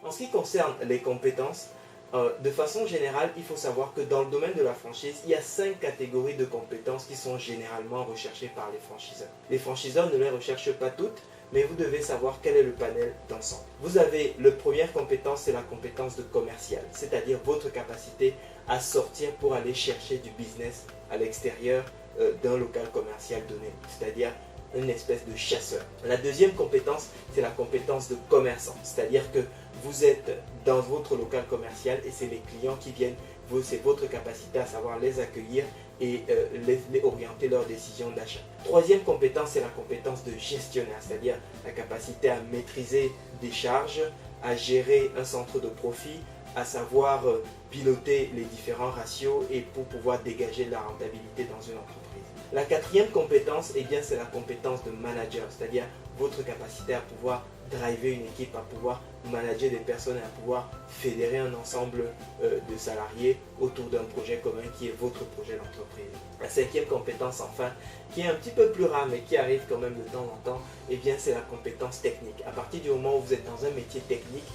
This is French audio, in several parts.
En ce qui concerne les compétences, de façon générale, il faut savoir que dans le domaine de la franchise, il y a 5 catégories de compétences qui sont généralement recherchées par les franchiseurs. Les franchiseurs ne les recherchent pas toutes, mais vous devez savoir quel est le panel d'ensemble. Vous avez la première compétence, c'est la compétence de commercial, c'est-à-dire votre capacité à sortir pour aller chercher du business à l'extérieur d'un local commercial donné, c'est-à-dire une espèce de chasseur. La deuxième compétence, c'est la compétence de commerçant, c'est-à-dire que vous êtes dans votre local commercial et c'est les clients qui viennent, c'est votre capacité à savoir les accueillir et les orienter leurs décisions d'achat. Troisième compétence, c'est la compétence de gestionnaire, c'est-à-dire la capacité à maîtriser des charges, à gérer un centre de profit, à savoir piloter les différents ratios et pour pouvoir dégager de la rentabilité dans une entreprise. La quatrième compétence, eh bien, c'est la compétence de manager, c'est-à-dire votre capacité à pouvoir driver une équipe, à pouvoir manager des personnes et à pouvoir fédérer un ensemble de salariés autour d'un projet commun qui est votre projet d'entreprise. La cinquième compétence, enfin, qui est un petit peu plus rare mais qui arrive quand même de temps en temps, eh bien, c'est la compétence technique. À partir du moment où vous êtes dans un métier technique,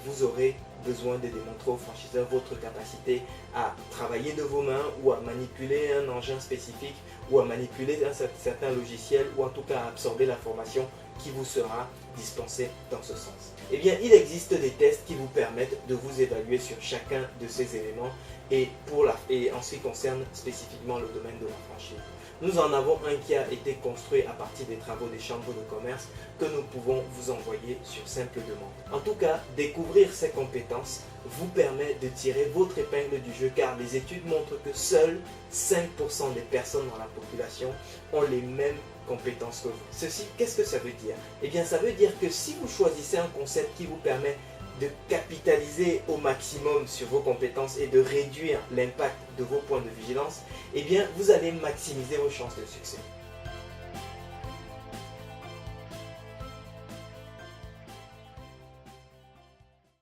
vous aurez besoin de démontrer aux franchiseurs votre capacité à travailler de vos mains ou à manipuler un engin spécifique ou à manipuler un certain logiciel ou en tout cas à absorber la formation qui vous sera dispensée dans ce sens. Eh bien, il existe des tests qui vous permettent de vous évaluer sur chacun de ces éléments et en ce qui concerne spécifiquement le domaine de la franchise. Nous en avons un qui a été construit à partir des travaux des chambres de commerce que nous pouvons vous envoyer sur simple demande. En tout cas, découvrir ces compétences vous permet de tirer votre épingle du jeu car les études montrent que seuls 5% des personnes dans la population ont les mêmes compétences que vous. Ceci, qu'est-ce que ça veut dire? Eh bien, ça veut dire que si vous choisissez un concept qui vous permet de capitaliser au maximum sur vos compétences et de réduire l'impact de vos points de vigilance, eh bien, vous allez maximiser vos chances de succès.